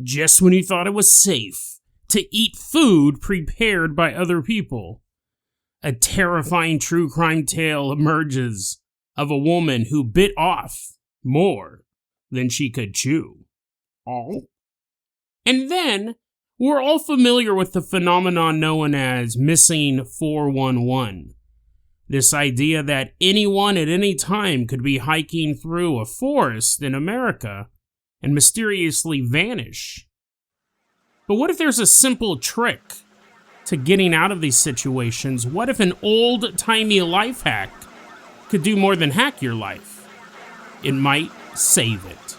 just when you thought it was safe to eat food prepared by other people. A terrifying true crime tale emerges of a woman who bit off more than she could chew. Oh. And then, we're all familiar with the phenomenon known as missing 411. This idea that anyone at any time could be hiking through a forest in America and mysteriously vanish. But what if there's a simple trick to getting out of these situations? What if an old-timey life hack could do more than hack your life? It might save it.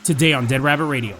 Today on Dead Rabbit Radio.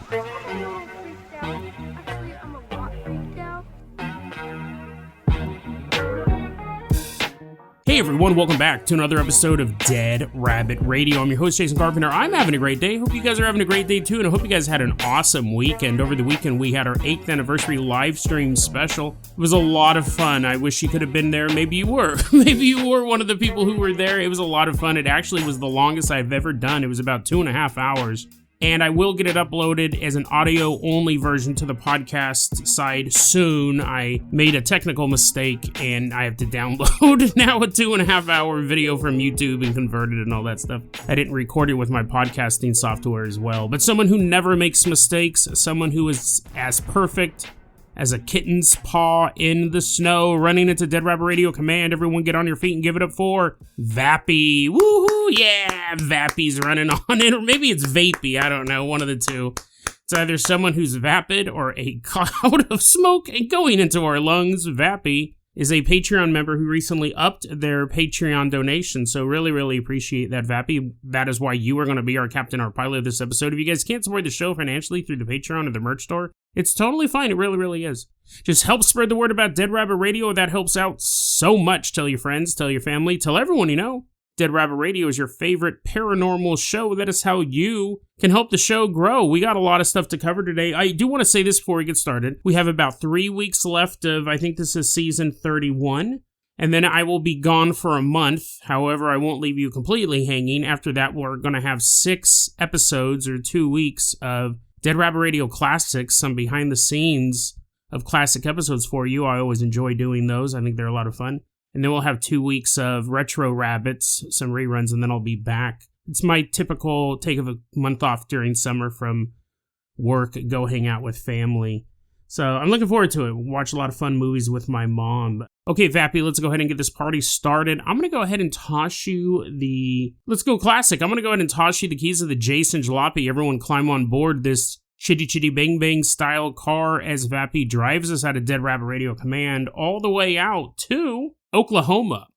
Hey everyone, welcome back to another episode of Dead Rabbit Radio. I'm your host, Jason Carpenter. I'm having a great day. Hope you guys are having a great day too, and I hope you guys had an awesome weekend. Over the weekend, we had our 8th anniversary live stream special. It was a lot of fun. I wish you could have been there. Maybe you were. Maybe you were one of the people who were there. It was a lot of fun. It actually was the longest I've ever done. It was about 2.5 hours. And I will get it uploaded as an audio-only version to the podcast side soon. I made a technical mistake, and I have to download now a 2.5-hour video from YouTube and convert it and all that stuff. I didn't record it with my podcasting software as well. But someone who never makes mistakes, someone who is as perfect as a kitten's paw in the snow, running into Dead Rabbit Radio Command. Everyone get on your feet and give it up for Vappy. Woohoo, yeah, Vappy's running on it. Or maybe it's Vapey, I don't know, one of the two. It's either someone who's vapid or a cloud of smoke and going into our lungs. Vappy is a Patreon member who recently upped their Patreon donation, so really appreciate that, Vappy. That is why you are going to be our captain, our pilot of this episode. If you guys can't support the show financially through the Patreon or the merch store, it's totally fine. It really is. Just help spread the word about Dead Rabbit Radio. That helps out so much. Tell your friends, tell your family, tell everyone you know. Dead Rabbit Radio is your favorite paranormal show. That is how you can help the show grow. We got a lot of stuff to cover today. I do want to say this before we get started. We have about 3 weeks left of, I think this is season 31. And then I will be gone for a month. However, I won't leave you completely hanging. After that, we're going to have 6 episodes or 2 weeks of Dead Rabbit Radio Classics, some behind the scenes of classic episodes for you. I always enjoy doing those. I think they're a lot of fun. And then we'll have 2 weeks of Retro Rabbits, some reruns, and then I'll be back. It's my typical take of a month off during summer from work, go hang out with family. So I'm looking forward to it. Watch a lot of fun movies with my mom. Okay, Vappy, let's go ahead and get this party started. I'm going to go ahead and toss you the... Let's go classic. I'm going to go ahead and toss you the keys of the Jason Jalopy. Everyone climb on board this Chitty Chitty Bang Bang style car as Vappy drives us out of Dead Rabbit Radio Command all the way out to Oklahoma.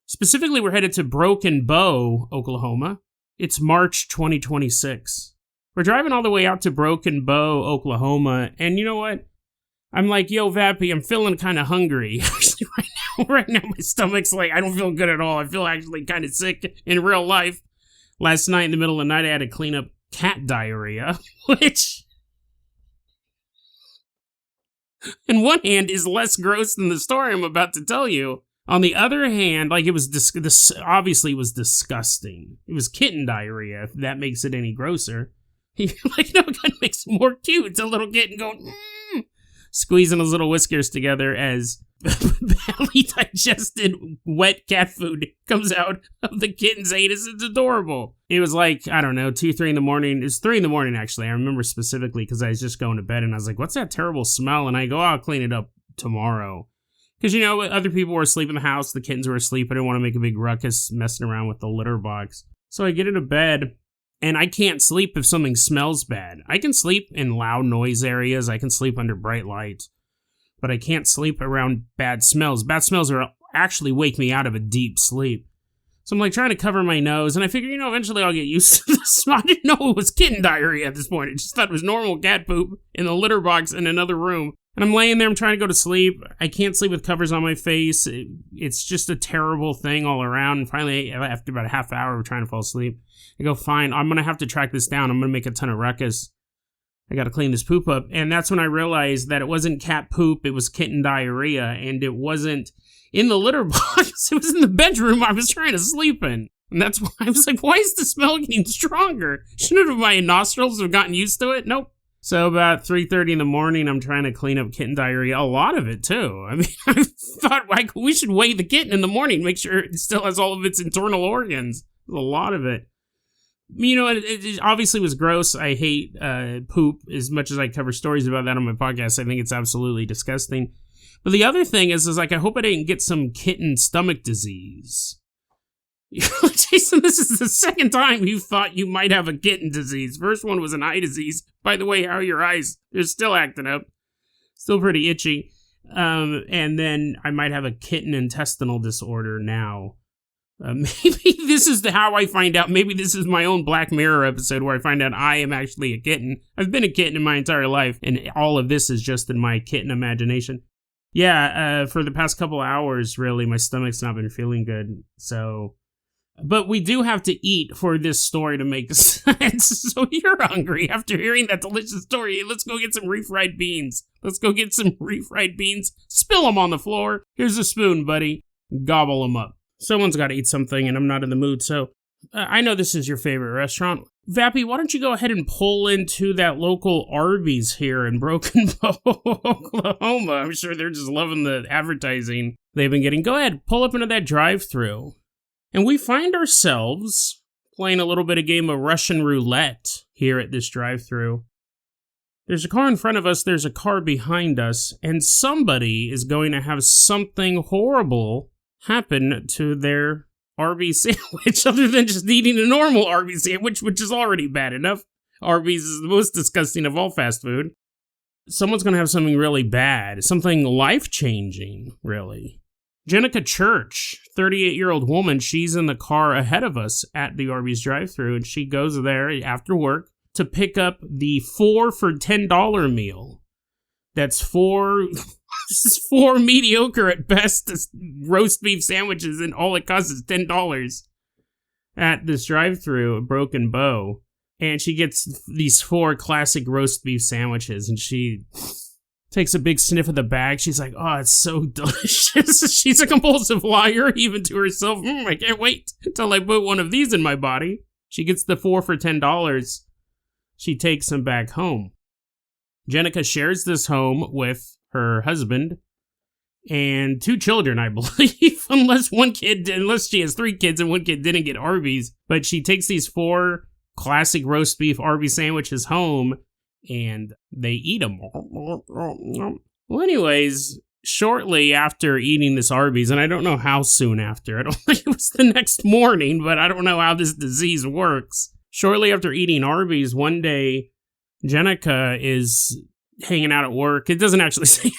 Specifically, we're headed to Broken Bow, Oklahoma. It's March 2026. We're driving all the way out to Broken Bow, Oklahoma, and you know what? I'm like, yo, Vappy, I'm feeling kind of hungry. Actually, right now, my stomach's like, I don't feel good at all. I feel actually kind of sick in real life. Last night, in the middle of the night, I had to clean up cat diarrhea, which, on one hand, is less gross than the story I'm about to tell you. On the other hand, like, it was this obviously was disgusting. It was kitten diarrhea, if that makes it any grosser. Like, no, it kind of makes it more cute. It's a little kitten going, squeezing his little whiskers together as badly digested wet cat food comes out of the kitten's anus. It's adorable. It was like, I don't know, 2, 3 in the morning. It was 3 in the morning, actually. I remember specifically because I was just going to bed and I was like, what's that terrible smell? And I go, I'll clean it up tomorrow. Because, you know, other people were asleep in the house. The kittens were asleep. I didn't want to make a big ruckus messing around with the litter box. So I get into bed. And I can't sleep if something smells bad. I can sleep in loud noise areas. I can sleep under bright lights. But I can't sleep around bad smells. Bad smells are actually wake me out of a deep sleep. So I'm like trying to cover my nose. And I figure, you know, eventually I'll get used to this. I didn't know it was kitten diarrhea at this point. I just thought it was normal cat poop in the litter box in another room. And I'm laying there, I'm trying to go to sleep. I can't sleep with covers on my face. It's just a terrible thing all around. And finally, after about a half hour of trying to fall asleep, I go, fine, I'm going to have to track this down. I'm going to make a ton of ruckus. I got to clean this poop up. And that's when I realized that it wasn't cat poop, it was kitten diarrhea. And it wasn't in the litter box. It was in the bedroom I was trying to sleep in. And that's why I was like, why is the smell getting stronger? Shouldn't my nostrils have gotten used to it? Nope. So about 3:30 in the morning, I'm trying to clean up kitten diarrhea. A lot of it, too. I mean, I thought we should weigh the kitten in the morning, make sure it still has all of its internal organs. There's a lot of it. You know, it obviously was gross. I hate poop as much as I cover stories about that on my podcast. I think it's absolutely disgusting. But the other thing is like, I hope I didn't get some kitten stomach disease. Jason, this is the second time you thought you might have a kitten disease. First one was an eye disease. By the way, how are your eyes? They're still acting up. Still pretty itchy. And then I might have a kitten intestinal disorder now. Maybe this is how I find out. Maybe this is my own Black Mirror episode where I find out I am actually a kitten. I've been a kitten in my entire life, and all of this is just in my kitten imagination. Yeah, for the past couple hours, really, my stomach's not been feeling good, so... But we do have to eat for this story to make sense, so you're hungry after hearing that delicious story. Let's go get some refried beans. Spill them on the floor. Here's a spoon, buddy. Gobble them up. Someone's got to eat something, and I'm not in the mood, so... I know this is your favorite restaurant. Vappy, why don't you go ahead and pull into that local Arby's here in Broken Bow, Oklahoma? I'm sure they're just loving the advertising they've been getting. Go ahead, pull up into that drive-thru. And we find ourselves playing a little bit of game of Russian roulette here at this drive-thru. There's a car in front of us, there's a car behind us, and somebody is going to have something horrible happen to their Arby's sandwich, other than just eating a normal Arby's sandwich, which is already bad enough. Arby's is the most disgusting of all fast food. Someone's going to have something really bad, something life-changing, really. Jenica Church, 38-year-old woman, she's in the car ahead of us at the Arby's drive-thru, and she goes there after work to pick up the 4 for $10 meal. That's four mediocre at best roast beef sandwiches, and all it costs is $10 at this drive-thru at Broken Bow. And she gets these 4 classic roast beef sandwiches, and she takes a big sniff of the bag. She's like, oh, it's so delicious. She's a compulsive liar, even to herself. I can't wait until I put one of these in my body. She gets the 4 for $10. She takes them back home. Jenica shares this home with her husband and 2 children, I believe, unless she has 3 kids and 1 kid didn't get Arby's. But she takes these 4 classic roast beef Arby's sandwiches home, and they eat them. Well, anyways, shortly after eating this Arby's, and I don't know how soon after, I don't think it was the next morning, but I don't know how this disease works. Shortly after eating Arby's, one day, Jenica is hanging out at work. It doesn't actually say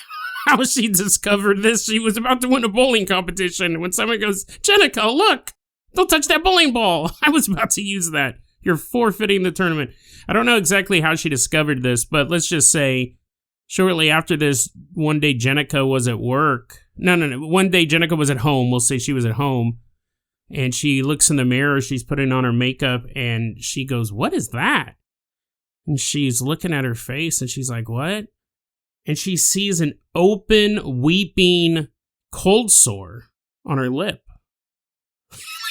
how she discovered this. She was about to win a bowling competition when someone goes, Jenica, look, don't touch that bowling ball. I was about to use that. You're forfeiting the tournament. I don't know exactly how she discovered this, but let's just say shortly after this, one day Jenica was at work. No. One day Jenica was at home. We'll say she was at home. And she looks in the mirror. She's putting on her makeup, and she goes, what is that? And she's looking at her face, and she's like, what? And she sees an open, weeping cold sore on her lip.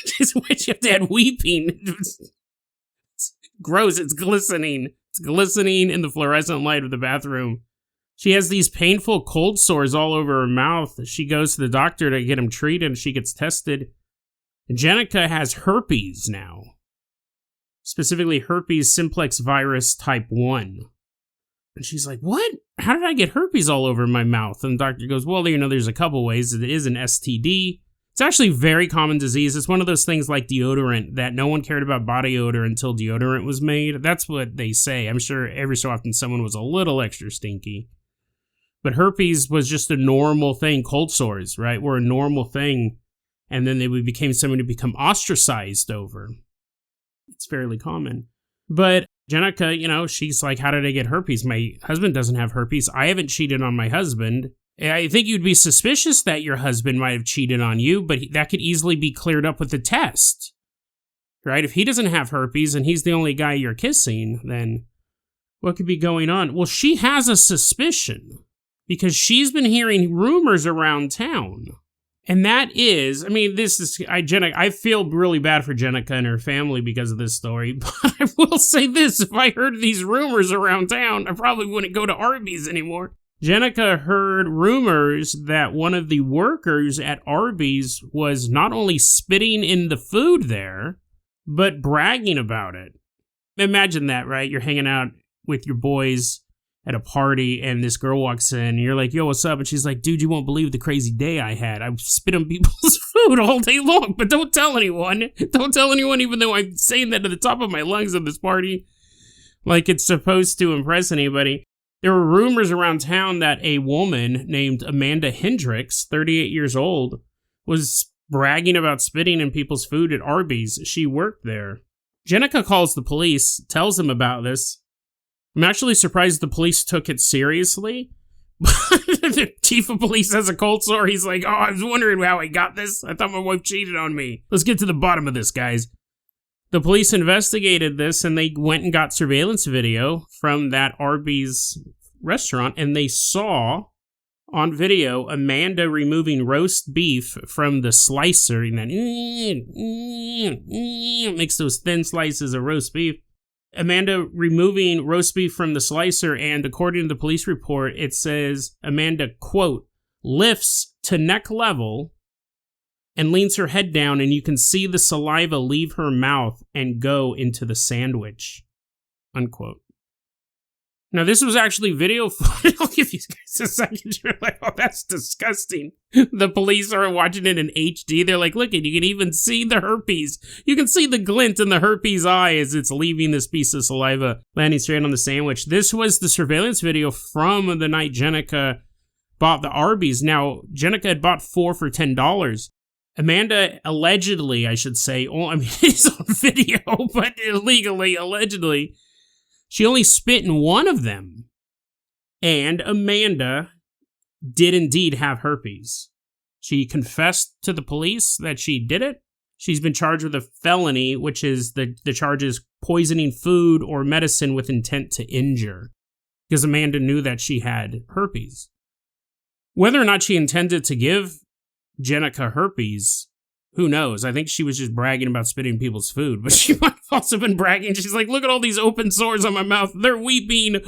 Just what you have to add weeping. It's gross. It's glistening. It's glistening in the fluorescent light of the bathroom. She has these painful cold sores all over her mouth. She goes to the doctor to get them treated, and she gets tested. Jenica has herpes now. Specifically herpes simplex virus type 1. And she's like, what? How did I get herpes all over my mouth? And the doctor goes, well, there's a couple ways. It is an STD. It's actually a very common disease. It's one of those things like deodorant that no one cared about body odor until deodorant was made. That's what they say. I'm sure every so often someone was a little extra stinky. But herpes was just a normal thing. Cold sores, right, were a normal thing. And then they became something to become ostracized over. It's fairly common. But Jenica, she's like, how did I get herpes? My husband doesn't have herpes. I haven't cheated on my husband. I think you'd be suspicious that your husband might have cheated on you, but that could easily be cleared up with the test. Right? If he doesn't have herpes and he's the only guy you're kissing, then what could be going on? Well, she has a suspicion because she's been hearing rumors around town And that is, I mean, I feel really bad for Jenica and her family because of this story, but I will say this, if I heard these rumors around town, I probably wouldn't go to Arby's anymore. Jenica heard rumors that one of the workers at Arby's was not only spitting in the food there, but bragging about it. Imagine that, right? You're hanging out with your boys at a party, and this girl walks in, and you're like, yo, what's up? And she's like, dude, you won't believe the crazy day I had. I spit on people's food all day long, but don't tell anyone. Don't tell anyone, even though I'm saying that at the top of my lungs at this party, like it's supposed to impress anybody. There were rumors around town that a woman named Amanda Hendricks, 38 years old, was bragging about spitting in people's food at Arby's. She worked there. Jenica calls the police, tells them about this. I'm actually surprised the police took it seriously. The chief of police has a cold sore. He's like, oh, I was wondering how I got this. I thought my wife cheated on me. Let's get to the bottom of this, guys. The police investigated this, and they went and got surveillance video from that Arby's restaurant, and they saw on video Amanda removing roast beef from the slicer, and then makes those thin slices of roast beef. Amanda removing roast beef from the slicer, and according to the police report, it says Amanda, quote, lifts to neck level and leans her head down, and you can see the saliva leave her mouth and go into the sandwich, unquote. Now, this was actually video footage. I'll give you guys a second. You're like, oh, that's disgusting. The police are watching it in HD. They're like, look, you can even see the herpes. You can see the glint in the herpes eye as it's leaving this piece of saliva landing straight on the sandwich. This was the surveillance video from the night Jenica bought the Arby's. Now, Jenica had bought 4 for $10. Amanda allegedly, I should say, it's on video, but illegally, allegedly, she only spit in one of them. And Amanda did indeed have herpes. She confessed to the police that she did it. She's been charged with a felony, which is the charge is poisoning food or medicine with intent to injure, because Amanda knew that she had herpes. Whether or not she intended to give Jenica herpes, who knows? I think she was just bragging about spitting people's food, but she might have also been bragging. She's like, look at all these open sores on my mouth. They're weeping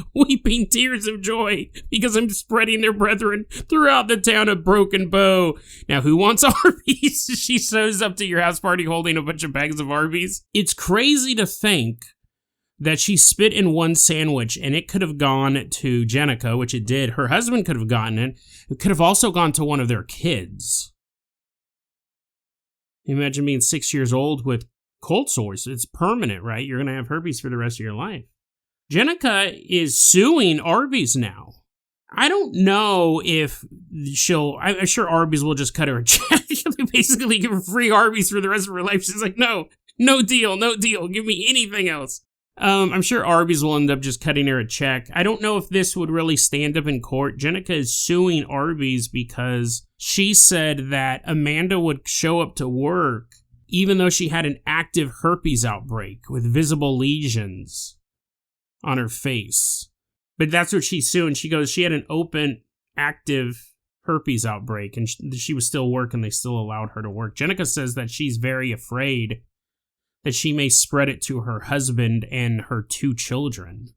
tears of joy because I'm spreading their brethren throughout the town of Broken Bow. Now, who wants Arby's? She shows up to your house party holding a bunch of bags of Arby's. It's crazy to think that she spit in one sandwich and it could have gone to Jenica, which it did. Her husband could have gotten it. It could have also gone to one of their kids. Imagine being 6 years old with cold sores. It's permanent, right? You're going to have herpes for the rest of your life. Jenica is suing Arby's now. I don't know if I'm sure Arby's will just cut her a check. They basically give her free Arby's for the rest of her life. She's like, no deal. Give me anything else. I'm sure Arby's will end up just cutting her a check. I don't know if this would really stand up in court. Jenica is suing Arby's because she said that Amanda would show up to work even though she had an active herpes outbreak with visible lesions on her face. But that's what she's suing. She goes, she had an open, active herpes outbreak, and she was still working. They still allowed her to work. Jenica says that she's very afraid that she may spread it to her husband and her 2 children.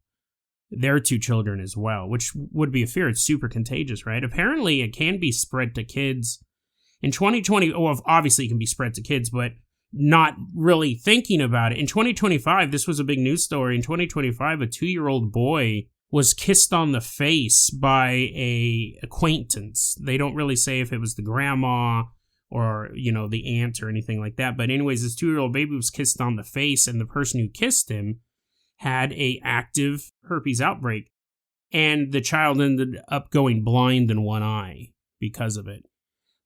Their 2 children as well, which would be a fear. It's super contagious, right? Apparently, it can be spread to kids. In 2020, obviously it can be spread to kids, but not really thinking about it. In 2025, this was a big news story. In 2025, a 2-year-old boy was kissed on the face by a acquaintance. They don't really say if it was the grandma or, the aunt or anything like that. But anyways, this 2-year-old baby was kissed on the face, and the person who kissed him had a active herpes outbreak. And the child ended up going blind in one eye because of it.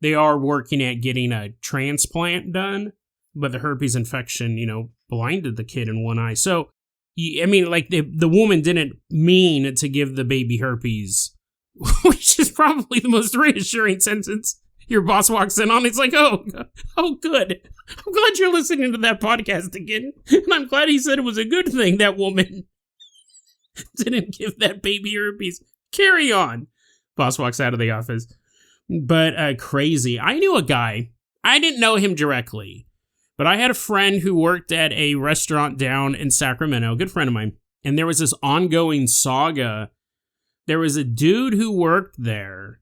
They are working at getting a transplant done, but the herpes infection, blinded the kid in one eye. So, the woman didn't mean to give the baby herpes, which is probably the most reassuring sentence your boss walks in on. It's like, oh, good. I'm glad you're listening to that podcast again. And I'm glad he said it was a good thing that woman didn't give that baby herpes. Carry on. Boss walks out of the office. But crazy. I knew a guy. I didn't know him directly, but I had a friend who worked at a restaurant down in Sacramento, a good friend of mine, and there was this ongoing saga. There was a dude who worked there.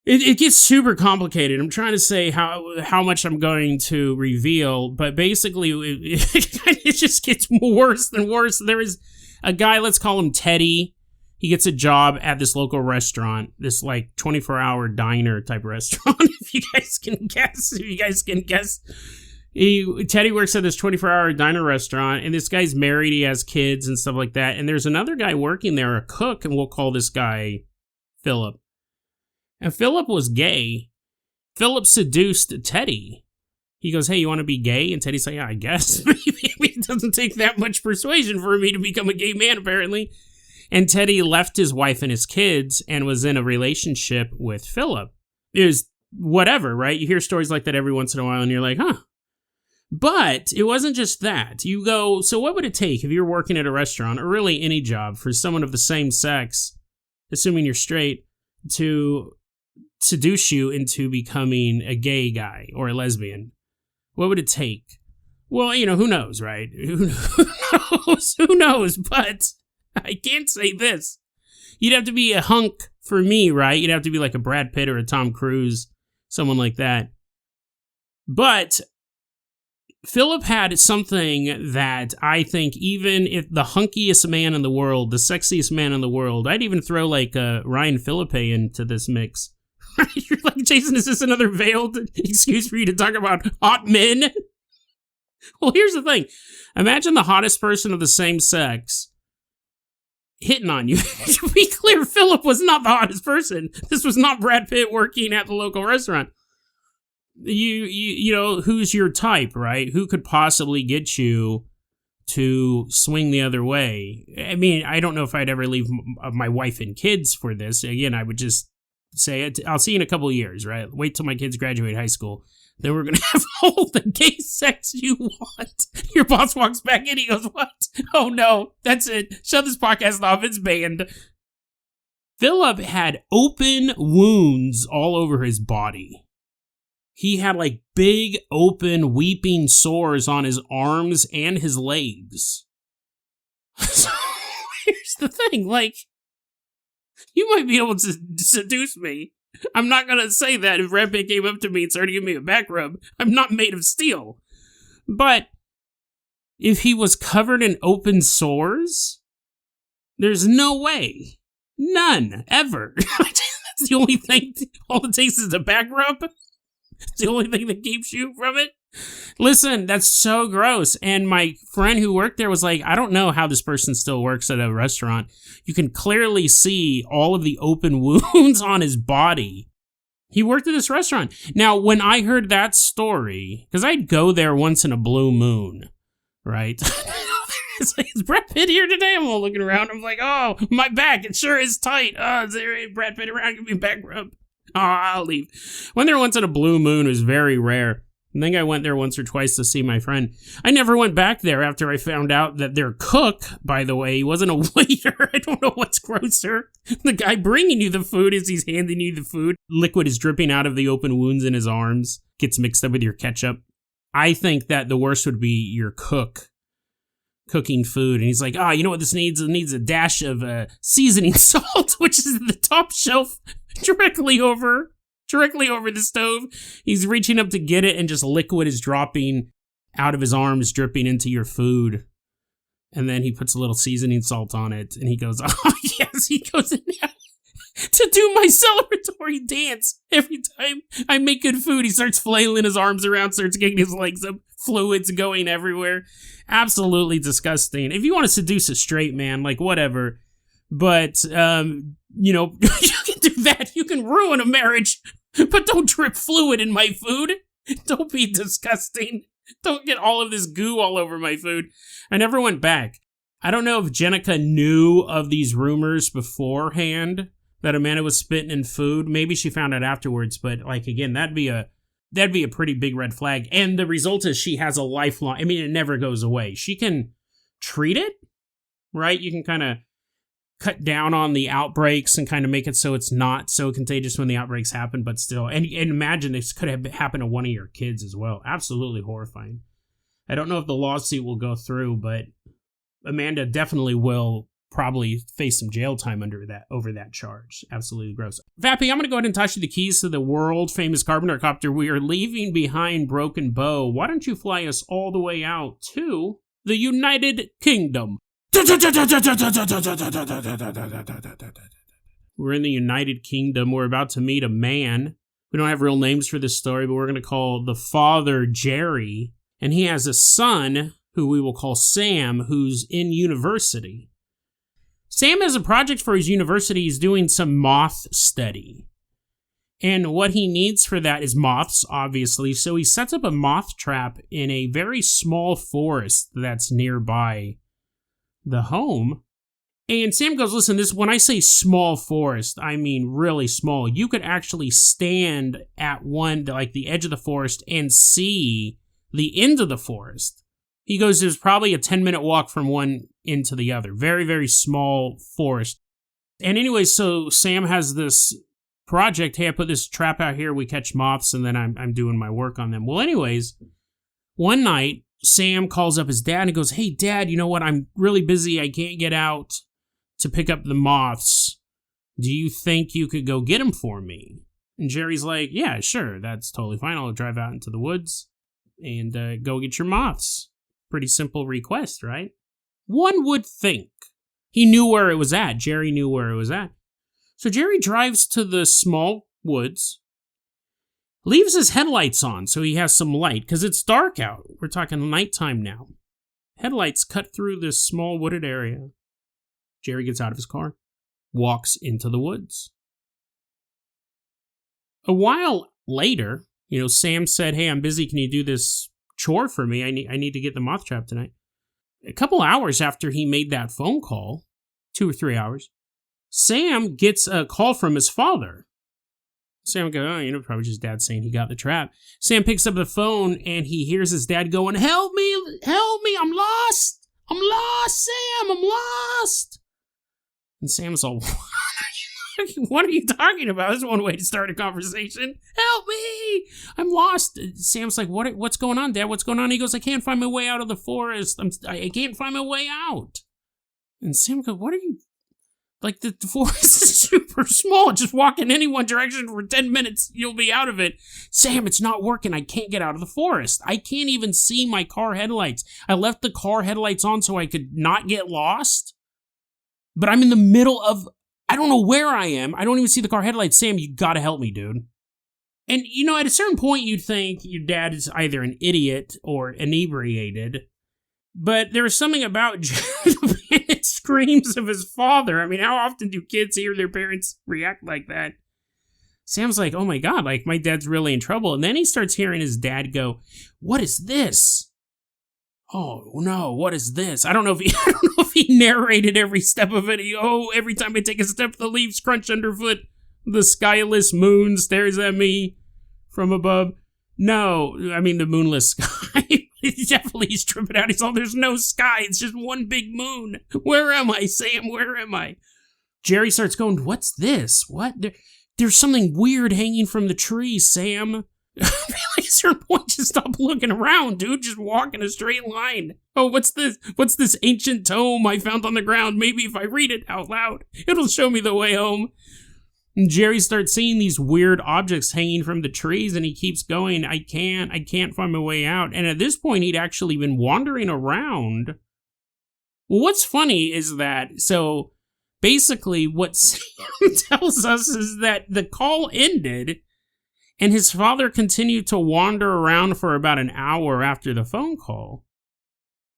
It gets super complicated. I'm trying to say how much I'm going to reveal, but basically it just gets worse and worse. There is a guy, let's call him Teddy. He gets a job at this local restaurant, this like 24-hour diner type restaurant. If you guys can guess. Teddy works at this 24-hour diner restaurant, and this guy's married, he has kids and stuff like that. And there's another guy working there, a cook, and we'll call this guy Philip. And Philip was gay. Philip seduced Teddy. He goes, hey, you want to be gay? And Teddy's like, yeah, I guess. It doesn't take that much persuasion for me to become a gay man, apparently. And Teddy left his wife and his kids and was in a relationship with Philip. It was whatever, right? You hear stories like that every once in a while, and you're like, huh. But it wasn't just that. You go, so what would it take if you're working at a restaurant, or really any job, for someone of the same sex, assuming you're straight, to seduce you into becoming a gay guy or a lesbian? What would it take? Well, who knows, right? Who knows? Who knows? But I can't say this. You'd have to be a hunk for me, right? You'd have to be like a Brad Pitt or a Tom Cruise, someone like that. But Philip had something that I think, even if the hunkiest man in the world, the sexiest man in the world, I'd even throw like Ryan Philippe into this mix. You're like, Jason, is this another veiled excuse for you to talk about hot men? Well, here's the thing. Imagine the hottest person of the same sex hitting on you. To be clear, Philip was not the hottest person. This was not Brad Pitt working at the local restaurant. You know, who's your type, right? Who could possibly get you to swing the other way? I mean, I don't know if I'd ever leave my wife and kids for this. Again, I would just say, I'll see you in a couple of years, right? Wait till my kids graduate high school. Then we're going to have all the gay sex you want. Your boss walks back in, he goes, what? Oh no, that's it. Shut this podcast off, it's banned. Philip had open wounds all over his body. He had like big, open, weeping sores on his arms and his legs. So here's the thing, like, you might be able to seduce me. I'm not going to say that if Brad Pitt came up to me and started giving me a back rub. I'm not made of steel. But if he was covered in open sores, there's no way. None. Ever. That's the only thing. All it takes is a back rub. It's the only thing that keeps you from it. Listen, that's so gross. And my friend who worked there was like, I don't know how this person still works at a restaurant. You can clearly see all of the open wounds on his body. He worked at this restaurant. Now, when I heard that story, because I'd go there once in a blue moon, right? It's like, is Brad Pitt here today? I'm all looking around. I'm like, oh, my back, it sure is tight. Oh, is there Brad Pitt around? Give me a back rub. Oh, I'll leave. Went there once in a blue moon. It was very rare. I think I went there once or twice to see my friend. I never went back there after I found out that their cook, by the way, he wasn't a waiter. I don't know what's grosser. The guy bringing you the food as he's handing you the food. Liquid is dripping out of the open wounds in his arms. Gets mixed up with your ketchup. I think that the worst would be your cook cooking food. And he's like, oh, you know what this needs? It needs a dash of seasoning salt, which is the top shelf directly over the stove. He's reaching up to get it, and just liquid is dropping out of his arms, dripping into your food. And then he puts a little seasoning salt on it, and he goes, oh yes, he goes in there to do my celebratory dance. Every time I make good food, he starts flailing his arms around, starts getting his legs up, fluids going everywhere. Absolutely disgusting. If you want to seduce a straight man, like, whatever. But, you know, you can do that. You can ruin a marriage. But don't drip fluid in my food. Don't be disgusting. Don't get all of this goo all over my food. I never went back. I don't know if Jenica knew of these rumors beforehand that Amanda was spitting in food. Maybe she found out afterwards, but like, again, that'd be a pretty big red flag. And the result is she has a lifelong, I mean, it never goes away. She can treat it, right? You can kind of cut down on the outbreaks and kind of make it so it's not so contagious when the outbreaks happen, but still. And imagine this could have happened to one of your kids as well. Absolutely horrifying. I don't know if the lawsuit will go through, but Amanda definitely will probably face some jail time over that charge. Absolutely gross. Vappy, I'm going to go ahead and toss you the keys to the world-famous Carpenter Copter. We are leaving behind Broken Bow. Why don't you fly us all the way out to the United Kingdom? We're in the United Kingdom. We're about to meet a man. We don't have real names for this story, but we're going to call the father Jerry. And he has a son who we will call Sam, who's in university. Sam has a project for his university. He's doing some moth study. And what he needs for that is moths, obviously. So he sets up a moth trap in a very small forest that's nearby the home. And Sam goes, listen, when I say small forest, I mean really small. You could actually stand at the edge of the forest and see the end of the forest. He goes, there's probably a 10-minute walk from one end to the other. Very, very small forest. And anyway, so Sam has this project. Hey, I put this trap out here. We catch moths, and then I'm doing my work on them. Well, anyways, one night, Sam calls up his dad and goes, hey, Dad, you know what? I'm really busy. I can't get out to pick up the moths. Do you think you could go get them for me? And Jerry's like, yeah, sure. That's totally fine. I'll drive out into the woods and go get your moths. Pretty simple request, right? One would think. He knew where it was at. Jerry knew where it was at. So Jerry drives to the small woods, leaves his headlights on so he has some light, because it's dark out. We're talking nighttime now. Headlights cut through this small wooded area. Jerry gets out of his car, walks into the woods. A while later, Sam said, hey, I'm busy. Can you do this chore for me? I need to get the moth trap tonight. A couple hours after he made that phone call, 2 or 3 hours, Sam gets a call from his father. Sam goes, probably just dad saying he got the trap. Sam picks up the phone and he hears his dad going, help me, I'm lost, Sam, I'm lost. And Sam's all, what are you talking about? That's one way to start a conversation. Help me! I'm lost. Sam's like, what's going on, Dad? What's going on? He goes, I can't find my way out of the forest. I can't find my way out. And Sam goes, what are you... Like, the forest is super small. Just walk in any one direction for 10 minutes, you'll be out of it. Sam, it's not working. I can't get out of the forest. I can't even see my car headlights. I left the car headlights on so I could not get lost. But I'm in the middle of... I don't know where I am. I don't even see the car headlights. Sam, you gotta help me, dude. And, at a certain point, you'd think your dad is either an idiot or inebriated. But there was something about the panic screams of his father. I mean, how often do kids hear their parents react like that? Sam's like, oh my God, like, my dad's really in trouble. And then he starts hearing his dad go, what is this? Oh no, what is this? I don't know if he narrated every step of it. Every time I take a step, the leaves crunch underfoot. The skyless moon stares at me from above. No, I mean the moonless sky. He's tripping out. He's all, there's no sky. It's just one big moon. Where am I, Sam? Where am I? Jerry starts going, what's this? What? There's something weird hanging from the tree, Sam. At a certain point, just stop looking around, dude. Just walk in a straight line. Oh, what's this? What's this ancient tome I found on the ground? Maybe if I read it out loud, it'll show me the way home. And Jerry starts seeing these weird objects hanging from the trees, and he keeps going, I can't find my way out. And at this point, he'd actually been wandering around. Well, what's funny is that, so basically what Sam tells us is that the call ended, and his father continued to wander around for about an hour after the phone call,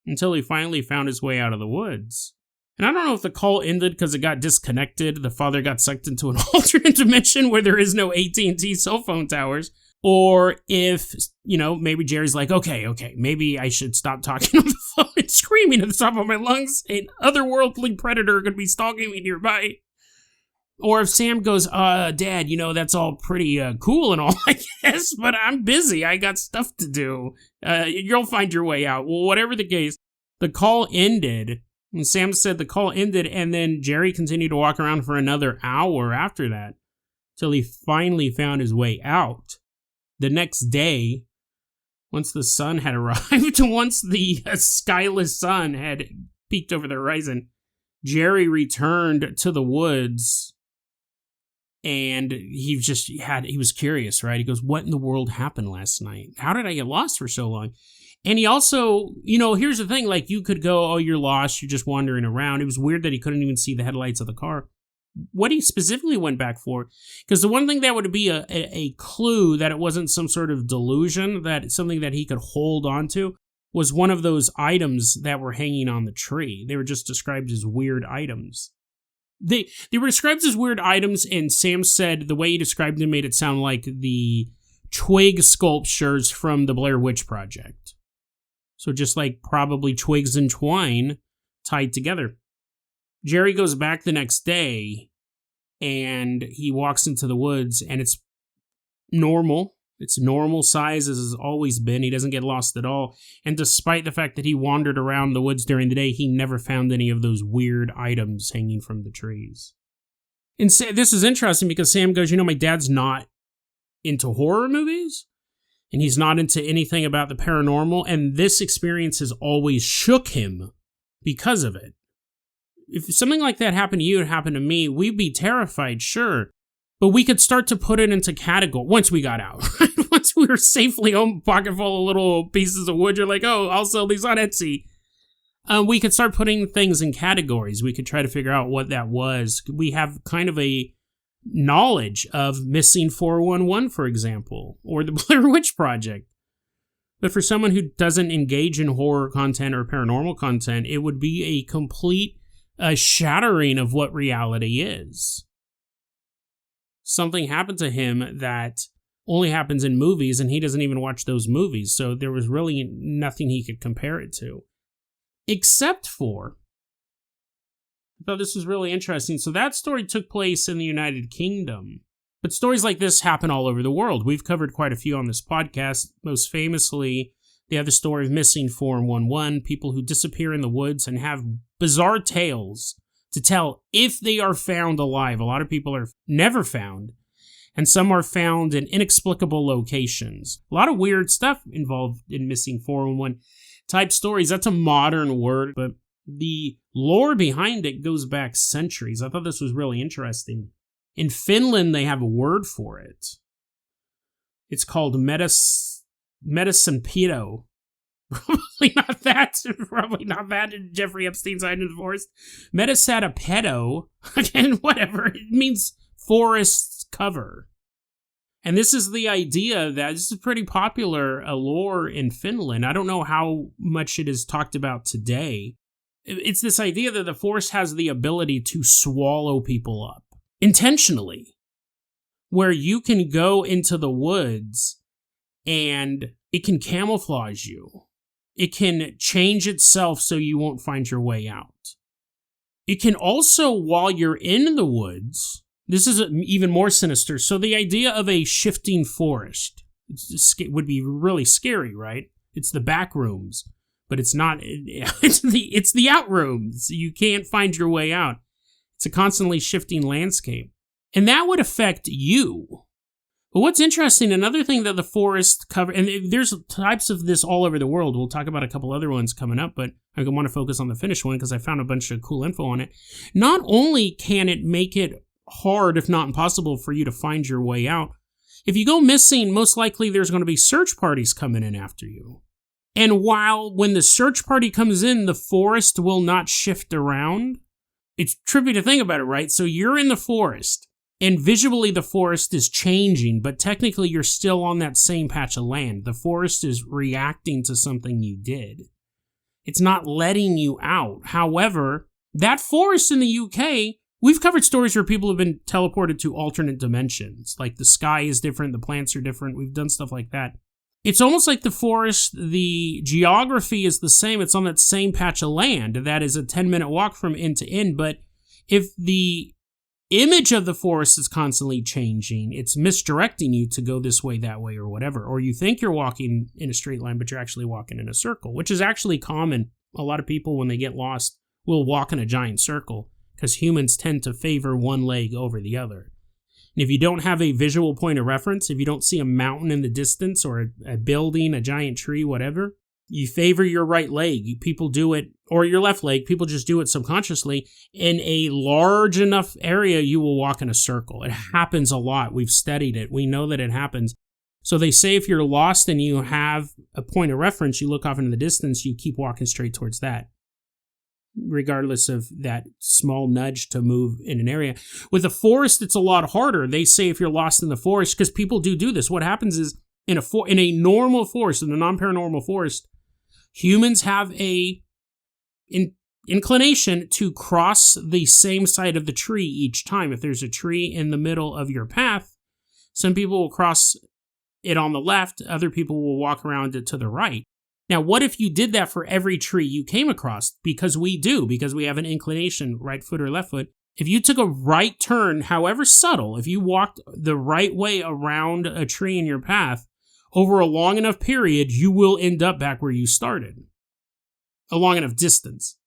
until he finally found his way out of the woods. And I don't know if the call ended because it got disconnected, the father got sucked into an alternate dimension where there is no AT&T cell phone towers, or if, maybe Jerry's like, okay, maybe I should stop talking on the phone and screaming at the top of my lungs. An otherworldly predator could be stalking me nearby. Or if Sam goes, Dad, that's all pretty cool and all, I guess, but I'm busy. I got stuff to do. You'll find your way out. Well, whatever the case, the call ended, And Sam said the call ended, and then Jerry continued to walk around for another hour after that, till he finally found his way out. The next day, once the sun had arrived, once the skyless sun had peeked over the horizon, Jerry returned to the woods, and he was curious, right? He goes, what in the world happened last night? How did I get lost for so long? And he also, here's the thing, like, you could go, oh, you're lost, you're just wandering around. It was weird that he couldn't even see the headlights of the car. What he specifically went back for, because the one thing that would be a clue that it wasn't some sort of delusion, that something that he could hold on to, was one of those items that were hanging on the tree. They were just described as weird items. They were described as weird items, and Sam said the way he described them made it sound like the twig sculptures from the Blair Witch Project. So just like probably twigs and twine tied together. Jerry goes back the next day, and he walks into the woods, and it's normal. It's normal size as it's always been. He doesn't get lost at all. And despite the fact that he wandered around the woods during the day, he never found any of those weird items hanging from the trees. And this is interesting because Sam goes, my dad's not into horror movies, and he's not into anything about the paranormal, and this experience has always shook him because of it. If something like that happened to you, it happened to me, we'd be terrified, sure. But we could start to put it into category once we got out. Once we were safely home, pocket full of little pieces of wood, you're like, oh, I'll sell these on Etsy. We could start putting things in categories. We could try to figure out what that was. We have kind of a knowledge of missing 411, for example, or the Blair Witch Project. But for someone who doesn't engage in horror content or paranormal content, it would be a complete shattering of what reality is. Something happened to him that only happens in movies, and he doesn't even watch those movies, so there was really nothing he could compare it to. Except for, I thought this was really interesting. So that story took place in the United Kingdom. But stories like this happen all over the world. We've covered quite a few on this podcast. Most famously, the other story of missing 411, people who disappear in the woods and have bizarre tales to tell if they are found alive. A lot of people are never found, and some are found in inexplicable locations. A lot of weird stuff involved in missing 411 type stories. That's a modern word, but the lore behind it goes back centuries. I thought this was really interesting. In Finland, they have a word for it. It's called metasimpedo. Probably not that. Jeffrey Epstein's Island of the Forest. Metasatapedo, again, whatever. It means forest cover. And this is the idea that this is pretty popular lore in Finland. I don't know how much it is talked about today. It's this idea that the forest has the ability to swallow people up intentionally, where you can go into the woods and it can camouflage you. It can change itself so you won't find your way out. It can also, while you're in the woods, this is even more sinister. So the idea of a shifting forest would be really scary, right? It's the back rooms, but it's not. It's the out rooms. You can't find your way out. It's a constantly shifting landscape, and that would affect you. But what's interesting, another thing that the forest cover, and there's types of this all over the world. We'll talk about a couple other ones coming up, but I want to focus on the Finnish one because I found a bunch of cool info on it. Not only can it make it hard, if not impossible, for you to find your way out, if you go missing, most likely there's going to be search parties coming in after you. And when the search party comes in, the forest will not shift around. It's trippy to think about it, right? So you're in the forest, and visually the forest is changing, but technically you're still on that same patch of land. The forest is reacting to something you did. It's not letting you out. However, that forest in the UK, we've covered stories where people have been teleported to alternate dimensions. Like the sky is different, the plants are different. We've done stuff like that. It's almost like the forest, the geography is the same. It's on that same patch of land. That is a 10-minute walk from end to end. But if the image of the forest is constantly changing, it's misdirecting you to go this way, that way, or whatever. Or you think you're walking in a straight line, but you're actually walking in a circle, which is actually common. A lot of people, when they get lost, will walk in a giant circle because humans tend to favor one leg over the other. And if you don't have a visual point of reference, if you don't see a mountain in the distance or a building, a giant tree, whatever, you favor your right leg. People do it, or your left leg. People just do it subconsciously. In a large enough area, you will walk in a circle. It happens a lot. We've studied it. We know that it happens. So they say if you're lost and you have a point of reference, you look off into the distance, you keep walking straight towards that, regardless of that small nudge to move in an area. With a forest, it's a lot harder. They say if you're lost in the forest, because people do this, what happens is in a normal forest, in a non-paranormal forest, humans have a inclination to cross the same side of the tree each time. If there's a tree in the middle of your path, some people will cross it on the left, other people will walk around it to the right. Now, what if you did that for every tree you came across? Because we have an inclination, right foot or left foot. If you took a right turn, however subtle, if you walked the right way around a tree in your path, over a long enough period, you will end up back where you started. A long enough distance.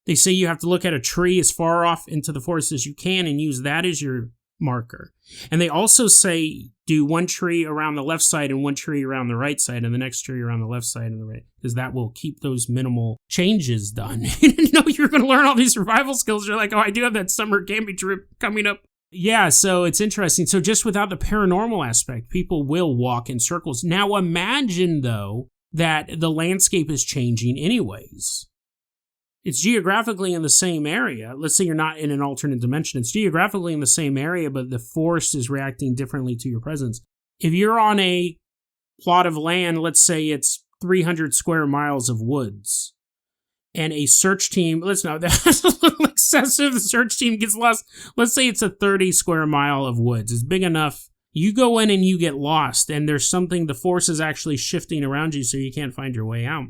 They say you have to look at a tree as far off into the forest as you can and use that as your marker. And they also say do one tree around the left side and one tree around the right side and the next tree around the left side and the right, because that will keep those minimal changes done. You didn't know you were going to learn all these survival skills. You're like, oh, I do have that summer camping trip coming up. Yeah, so it's interesting. So just without the paranormal aspect, people will walk in circles. Now imagine, though, that the landscape is changing anyways. It's geographically in the same area. Let's say you're not in an alternate dimension. It's geographically in the same area, but the forest is reacting differently to your presence. If you're on a plot of land, let's say it's 300 square miles of woods, and a search team, that's a little excessive, the search team gets lost. Let's say it's a 30 square mile of woods. It's big enough. You go in and you get lost, and there's something, the force is actually shifting around you so you can't find your way out.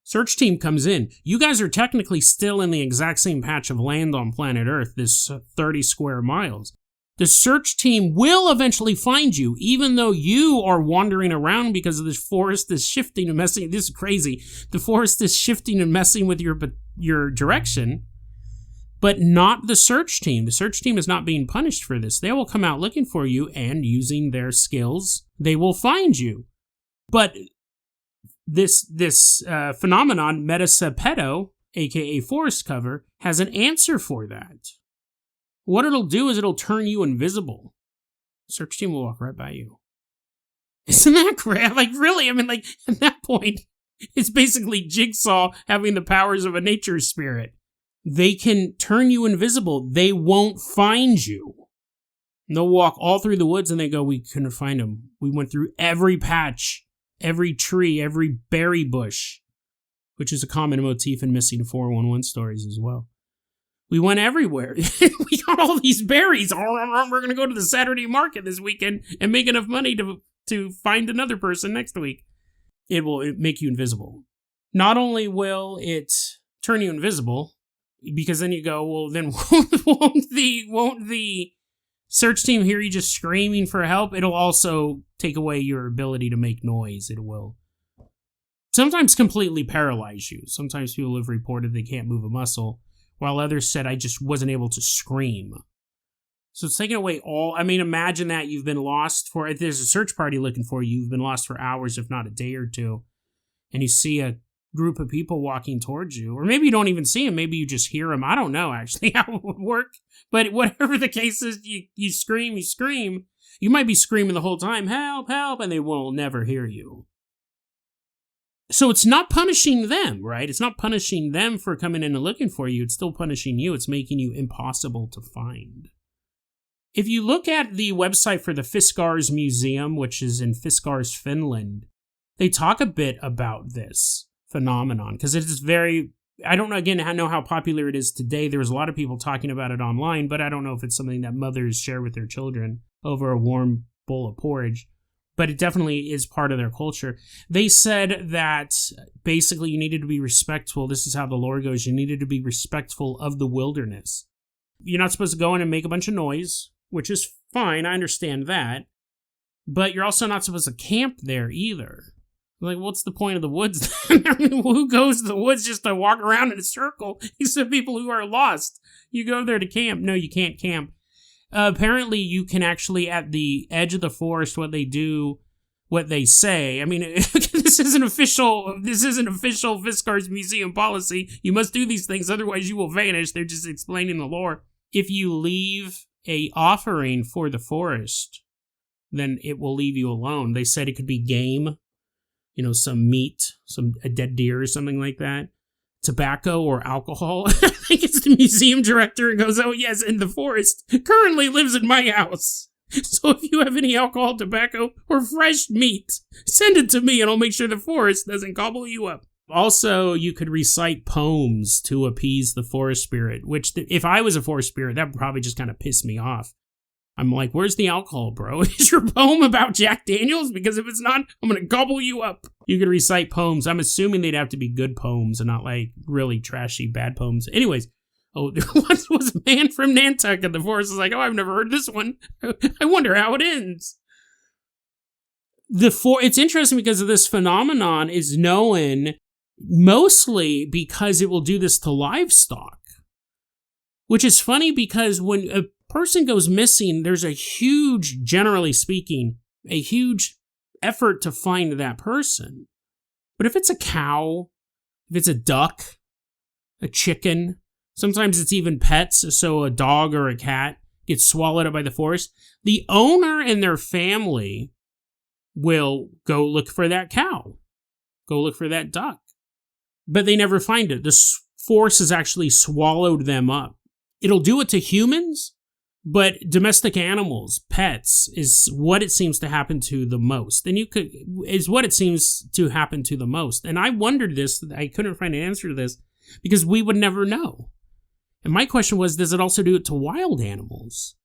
Search team comes in. You guys are technically still in the exact same patch of land on planet Earth, this 30 square miles. The search team will eventually find you, even though you are wandering around because of this forest is shifting and messing. This is crazy. The forest is shifting and messing with your direction, but not the search team. The search team is not being punished for this. They will come out looking for you, and using their skills, they will find you. But this phenomenon, metasepedo, aka forest cover, has an answer for that. What it'll do is it'll turn you invisible. Search team will walk right by you. Isn't that great? Like, really? I mean, like, at that point, it's basically Jigsaw having the powers of a nature spirit. They can turn you invisible. They won't find you. And they'll walk all through the woods and they go, we couldn't find him. We went through every patch, every tree, every berry bush, which is a common motif in missing 411 stories as well. We went everywhere. We got all these berries. We're going to go to the Saturday market this weekend and make enough money to find another person next week. It will make you invisible. Not only will it turn you invisible, because then you go, well, then won't the search team hear you just screaming for help? It'll also take away your ability to make noise. It will sometimes completely paralyze you. Sometimes people have reported they can't move a muscle, while others said, I just wasn't able to scream. So it's taking away imagine that you've been lost if there's a search party looking for you, you've been lost for hours, if not a day or two, and you see a group of people walking towards you, or maybe you don't even see them, maybe you just hear them. I don't know actually how it would work, but whatever the case is, you scream. You might be screaming the whole time, help, help, and they will never hear you. So it's not punishing them, right? It's not punishing them for coming in and looking for you. It's still punishing you. It's making you impossible to find. If you look at the website for the Fiskars Museum, which is in Fiskars, Finland, they talk a bit about this phenomenon because it is I don't know, again, I know how popular it is today. There's a lot of people talking about it online, but I don't know if it's something that mothers share with their children over a warm bowl of porridge. But it definitely is part of their culture. They said that basically you needed to be respectful. This is how the lore goes. You needed to be respectful of the wilderness. You're not supposed to go in and make a bunch of noise, which is fine. I understand that. But you're also not supposed to camp there either. Like, what's the point of the woods? I mean, who goes to the woods just to walk around in a circle? Except people who are lost. You go there to camp. No, you can't camp. Apparently, you can actually, at the edge of the forest, what they say. I mean, this isn't official Viscar's museum policy. You must do these things, otherwise you will vanish. They're just explaining the lore. If you leave a offering for the forest, then it will leave you alone. They said it could be game, some meat, a dead deer or something like that, tobacco or alcohol. I think it's the museum director and goes, oh yes, and the forest currently lives in my house. So if you have any alcohol, tobacco, or fresh meat, send it to me and I'll make sure the forest doesn't gobble you up. Also, you could recite poems to appease the forest spirit, which if I was a forest spirit, that would probably just kind of piss me off. I'm like, where's the alcohol, bro? Is your poem about Jack Daniels? Because if it's not, I'm going to gobble you up. You could recite poems. I'm assuming they'd have to be good poems and not like really trashy bad poems. Anyways, there once was a man from Nantucket, and the forest is like, oh, I've never heard this one. I wonder how it ends. It's interesting because of this phenomenon is known mostly because it will do this to livestock. Which is funny because when a person goes missing, there's generally speaking, a huge effort to find that person. But if it's a cow, if it's a duck, a chicken, sometimes it's even pets, so a dog or a cat gets swallowed up by the forest, the owner and their family will go look for that cow, go look for that duck. But they never find it. The forest has actually swallowed them up. It'll do it to humans, but domestic animals, pets, is what it seems to happen to the most. And is what it seems to happen to the most. And I wondered this, I couldn't find an answer to this, because we would never know. And my question was, does it also do it to wild animals?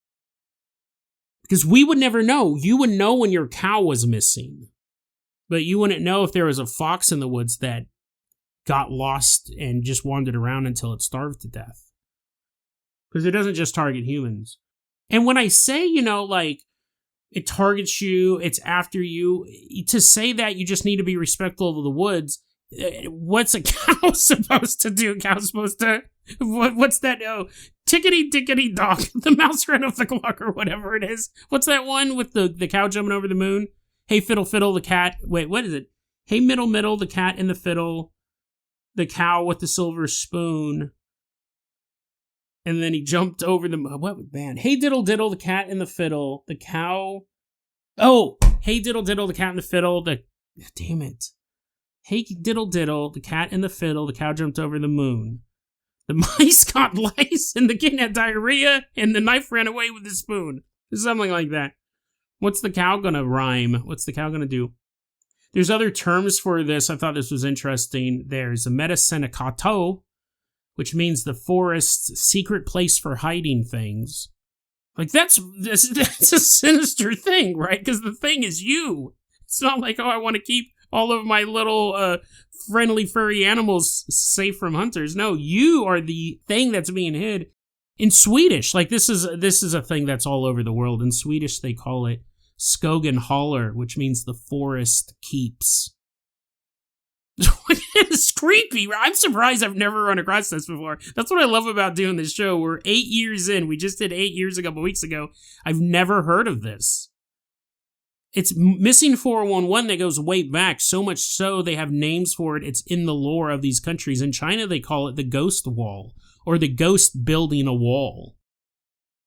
Because we would never know. You would know when your cow was missing, but you wouldn't know if there was a fox in the woods that got lost and just wandered around until it starved to death. Because it doesn't just target humans. And when I say, like, it targets you, it's after you, to say that you just need to be respectful of the woods, what's a cow supposed to do? Cow's supposed to, what's that? Oh, tickety dog, the mouse ran off the clock or whatever it is. What's that one with the cow jumping over the moon? Hey, fiddle, the cat. Wait, what is it? Hey, middle, the cat and the fiddle, the cow with the silver spoon. And then he jumped over Hey diddle, the cat and the fiddle, the cow. Oh, hey diddle, the cat and the fiddle, damn it. Hey diddle, the cat and the fiddle, the cow jumped over the moon. The mice got lice and the kitten had diarrhea and the knife ran away with the spoon. Something like that. What's the cow gonna rhyme? What's the cow gonna do? There's other terms for this. I thought this was interesting. There's a metasenecato, which means the forest's secret place for hiding things. Like, that's a sinister thing, right? Because the thing is you. It's not like, oh, I want to keep all of my little friendly furry animals safe from hunters. No, you are the thing that's being hid. In Swedish, like this is a thing that's all over the world. In Swedish, they call it Skogen Håller, which means the forest keeps. It's creepy. I'm surprised I've never run across this before. That's what I love about doing this show. We're 8 years in. We just did 8 years a couple weeks ago. I've never heard of this. It's Missing 411 that goes way back, so much so they have names for it. It's in the lore of these countries. In China, they call it the ghost wall, or the ghost building a wall.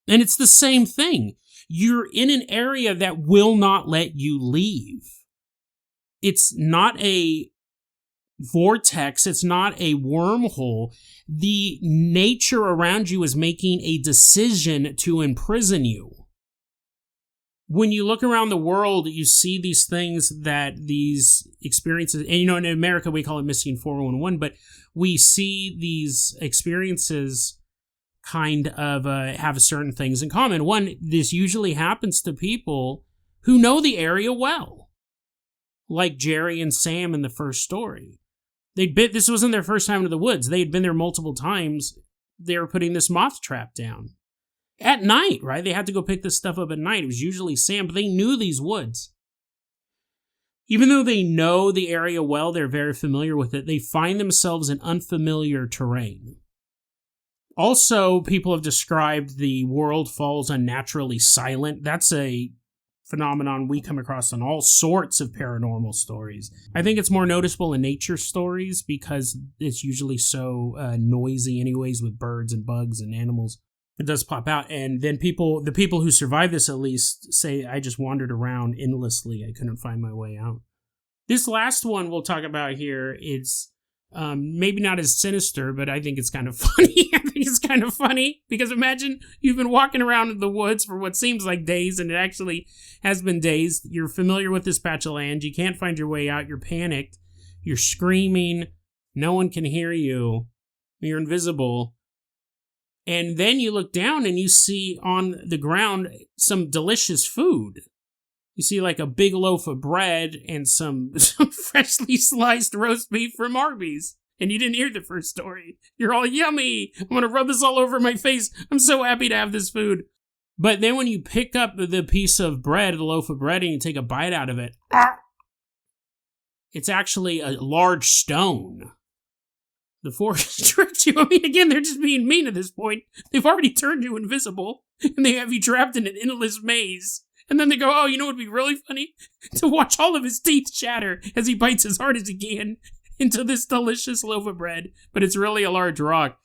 And it's the same thing. You're in an area that will not let you leave. It's not a vortex, it's not a wormhole. The nature around you is making a decision to imprison you. When you look around the world, you see these things these experiences, and in America we call it Missing 411, but we see these experiences kind of have certain things in common. One, this usually happens to people who know the area well, like Jerry and Sam in the first story. This wasn't their first time into the woods. They had been there multiple times. They were putting this moth trap down. At night, right? They had to go pick this stuff up at night. It was usually Sam, but they knew these woods. Even though they know the area well, they're very familiar with it, they find themselves in unfamiliar terrain. Also, people have described the world falls unnaturally silent. That's a phenomenon we come across in all sorts of paranormal stories. I think it's more noticeable in nature stories because it's usually so noisy anyways with birds and bugs and animals. It does pop out. And then the people who survive this at least say, I just wandered around endlessly. I couldn't find my way out. This last one we'll talk about here is maybe not as sinister, but I think it's kind of funny. I think it's kind of funny because imagine you've been walking around in the woods for what seems like days, and it actually has been days. You're familiar with this patch of land. You can't find your way out. You're panicked. You're screaming. No one can hear you. You're invisible. And then you look down and you see on the ground some delicious food. You see like a big loaf of bread and some freshly sliced roast beef from Arby's. And you didn't hear the first story. You're all yummy. I'm going to rub this all over my face. I'm so happy to have this food. But then when you pick up the piece of bread, the loaf of bread, and you take a bite out of it, it's actually a large stone. The forest tricked you. I mean, again, they're just being mean at this point. They've already turned you invisible, and they have you trapped in an endless maze. And then they go, oh, you know what would be really funny? To watch all of his teeth shatter as he bites as hard as he can into this delicious loaf of bread. But it's really a large rock.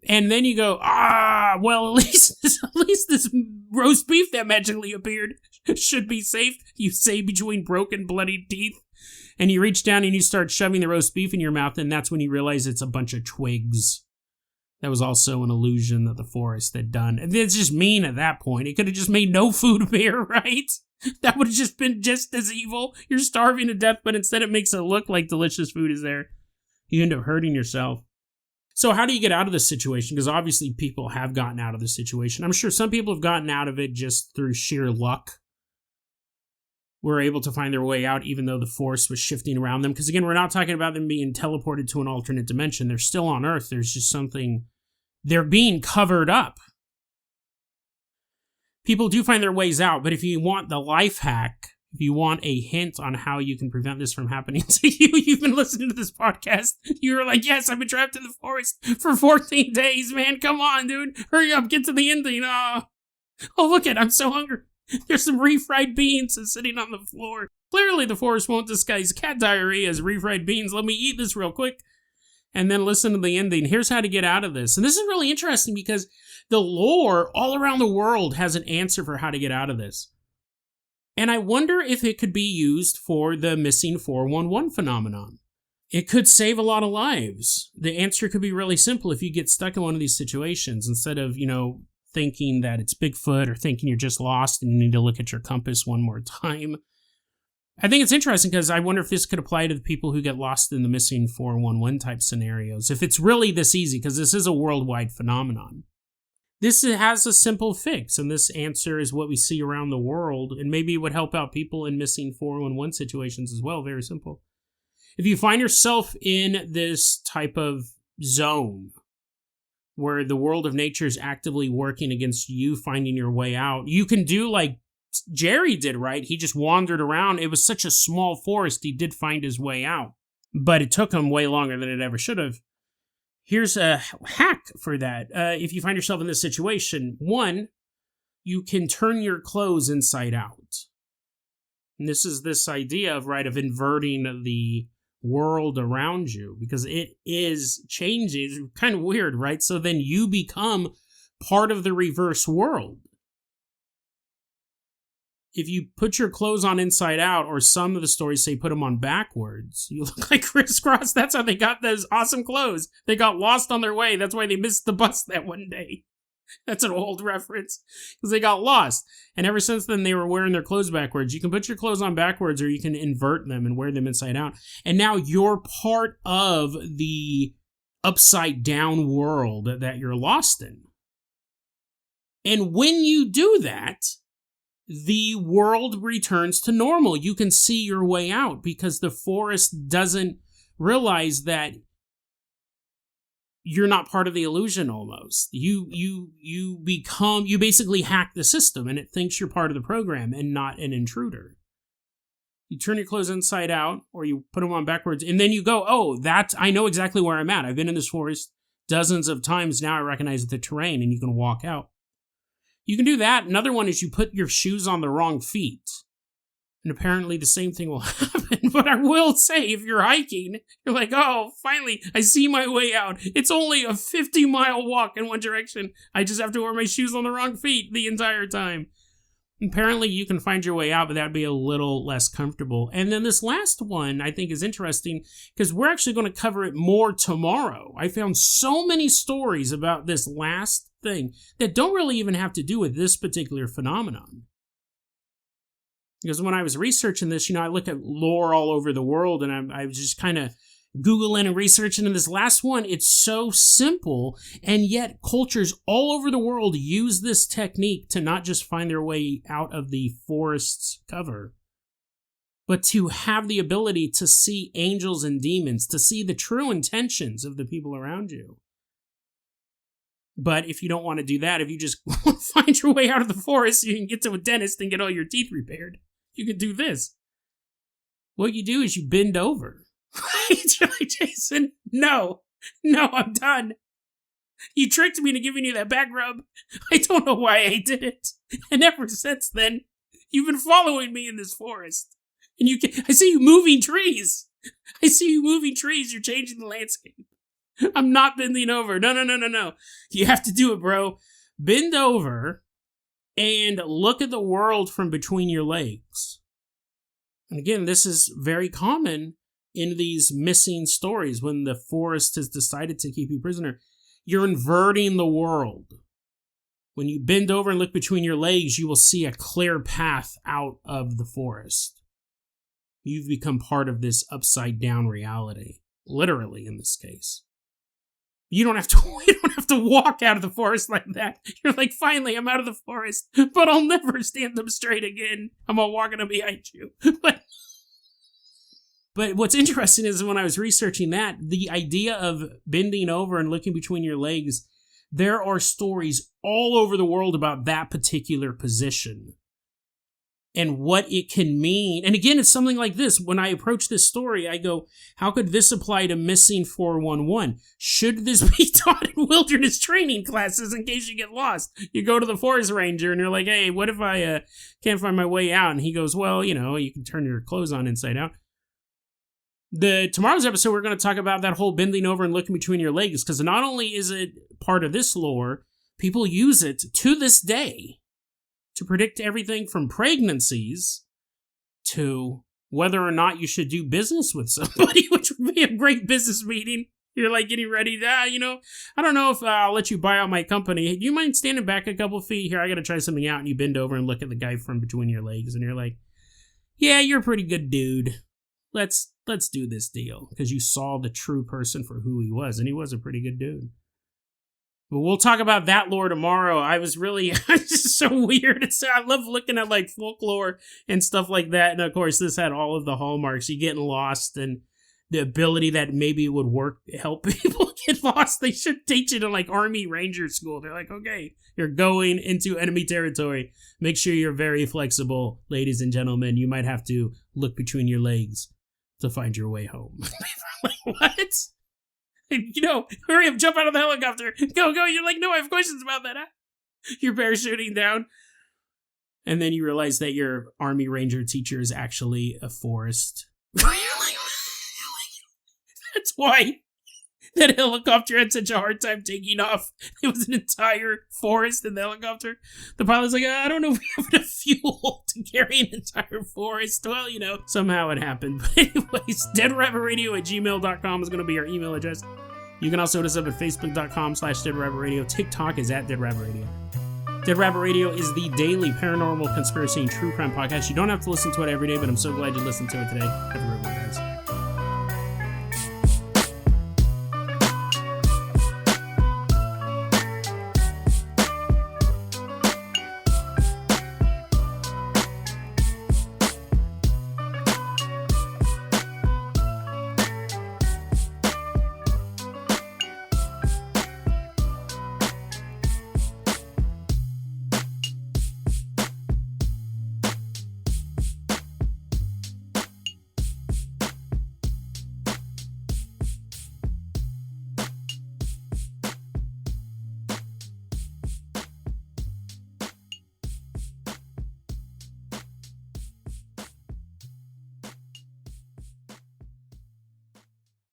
And then you go, well, at least this roast beef that magically appeared should be safe. You say between broken, bloody teeth. And you reach down and you start shoving the roast beef in your mouth, and that's when you realize it's a bunch of twigs. That was also an illusion that the forest had done. And it's just mean at that point. It could have just made no food appear, right? That would have just been just as evil. You're starving to death, but instead it makes it look like delicious food is there. You end up hurting yourself. So how do you get out of this situation? Because obviously people have gotten out of the situation. I'm sure some people have gotten out of it just through sheer luck. Were able to find their way out even though the force was shifting around them. Because again, we're not talking about them being teleported to an alternate dimension. They're still on Earth. There's just something... They're being covered up. People do find their ways out, but if you want the life hack, if you want a hint on how you can prevent this from happening to you, you've been listening to this podcast. You're like, yes, I've been trapped in the forest for 14 days, man. Come on, dude. Hurry up. Get to the ending. Oh, look it. I'm so hungry. There's some refried beans sitting on the floor. Clearly the forest won't disguise cat diarrhea as refried beans. Let me eat this real quick. And then listen to the ending. Here's how to get out of this. And this is really interesting because the lore all around the world has an answer for how to get out of this. And I wonder if it could be used for the missing 411 phenomenon. It could save a lot of lives. The answer could be really simple if you get stuck in one of these situations. Instead of, thinking that it's Bigfoot or thinking you're just lost and you need to look at your compass one more time. I think it's interesting because I wonder if this could apply to the people who get lost in the missing 411 type scenarios. If it's really this easy, because this is a worldwide phenomenon. This has a simple fix, and this answer is what we see around the world, and maybe it would help out people in missing 411 situations as well. Very simple. If you find yourself in this type of zone, where the world of nature is actively working against you finding your way out, you can do like Jerry did, right? He just wandered around. It was such a small forest, he did find his way out. But it took him way longer than it ever should have. Here's a hack for that. If you find yourself in this situation, one, you can turn your clothes inside out. And this is this idea of inverting the world around you, because it is changing. It's kind of weird, right? So then you become part of the reverse world. If you put your clothes on inside out, or some of the stories say put them on backwards, you look like crisscross. That's how they got those awesome clothes. They got lost on their way. That's why they missed the bus that one day. That's an old reference, because they got lost. And ever since then, they were wearing their clothes backwards. You can put your clothes on backwards, or you can invert them and wear them inside out. And now you're part of the upside down world that you're lost in. And when you do that, the world returns to normal. You can see your way out because the forest doesn't realize that you're not part of the illusion almost. You basically hack the system, and it thinks you're part of the program and not an intruder. You turn your clothes inside out, or you put them on backwards, and then you go, oh, I know exactly where I'm at. I've been in this forest dozens of times. Now I recognize the terrain, and you can walk out. You can do that. Another one is you put your shoes on the wrong feet. And apparently the same thing will happen. But I will say, if you're hiking, you're like, oh, finally, I see my way out. It's only a 50-mile walk in one direction. I just have to wear my shoes on the wrong feet the entire time. Apparently you can find your way out, but that'd be a little less comfortable. And then this last one I think is interesting because we're actually going to cover it more tomorrow. I found so many stories about this last thing that don't really even have to do with this particular phenomenon. Because when I was researching this, I look at lore all over the world, and I was just kind of Googling and researching. And this last one, it's so simple, and yet cultures all over the world use this technique to not just find their way out of the forest's cover, but to have the ability to see angels and demons, to see the true intentions of the people around you. But if you don't want to do that, if you just want to find your way out of the forest, you can get to a dentist and get all your teeth repaired. You can do this. What you do is you bend over. You're like, Jason, no, I'm done. You tricked me into giving you that back rub. I don't know why I did it. And ever since then, you've been following me in this forest. And I see you moving trees. You're changing the landscape. I'm not bending over. No. You have to do it, bro. Bend over and look at the world from between your legs. And again, this is very common in these missing stories when the forest has decided to keep you prisoner. You're inverting the world. When you bend over and look between your legs, you will see a clear path out of the forest. You've become part of this upside down reality. Literally, in this case. You don't have to walk out of the forest like that. You're like, finally, I'm out of the forest, but I'll never stand up straight again. I'm all walking up behind you. But what's interesting is when I was researching that, the idea of bending over and looking between your legs, there are stories all over the world about that particular position and what it can mean. And again, it's something like this. When I approach this story, I go, how could this apply to missing 411? Should this be taught in wilderness training classes in case you get lost? You go to the forest ranger and you're like, hey, what if I can't find my way out? And he goes, well, you can turn your clothes on inside out. Tomorrow's episode, we're going to talk about that whole bending over and looking between your legs, because not only is it part of this lore, people use it to this day to predict everything from pregnancies to whether or not you should do business with somebody, which would be a great business meeting. You're like getting ready to, I don't know if I'll let you buy out my company. Do you mind standing back a couple feet? Here, I got to try something out. And you bend over and look at the guy from between your legs, and you're like, yeah, you're a pretty good dude. Let's do this deal, because you saw the true person for who he was, and he was a pretty good dude. But we'll talk about that lore tomorrow. It's just so weird. I love looking at like folklore and stuff like that. And of course, this had all of the hallmarks. You getting lost and the ability that maybe it would work, help people get lost. They should teach it in like Army Ranger school. They're like, okay, you're going into enemy territory. Make sure you're very flexible, ladies and gentlemen. You might have to look between your legs to find your way home. Like, what? Hurry up, jump out of the helicopter. Go. You're like, no, I have questions about that. You're parachuting down. And then you realize that your Army Ranger teacher is actually a forest. That's why that helicopter had such a hard time taking off. It was an entire forest in the helicopter. The pilot's like, I don't know if we have enough fuel to carry an entire forest. Well, somehow it happened. But anyways, deadrabbitradio@gmail.com is going to be our email address. You can also hit us up at facebook.com/deadrabbitradio. TikTok is @deadrabbitradio. Dead Rabbit Radio is the daily paranormal, conspiracy, and true crime podcast. You don't have to listen to it every day, but I'm so glad you listened to it today. Have a great one.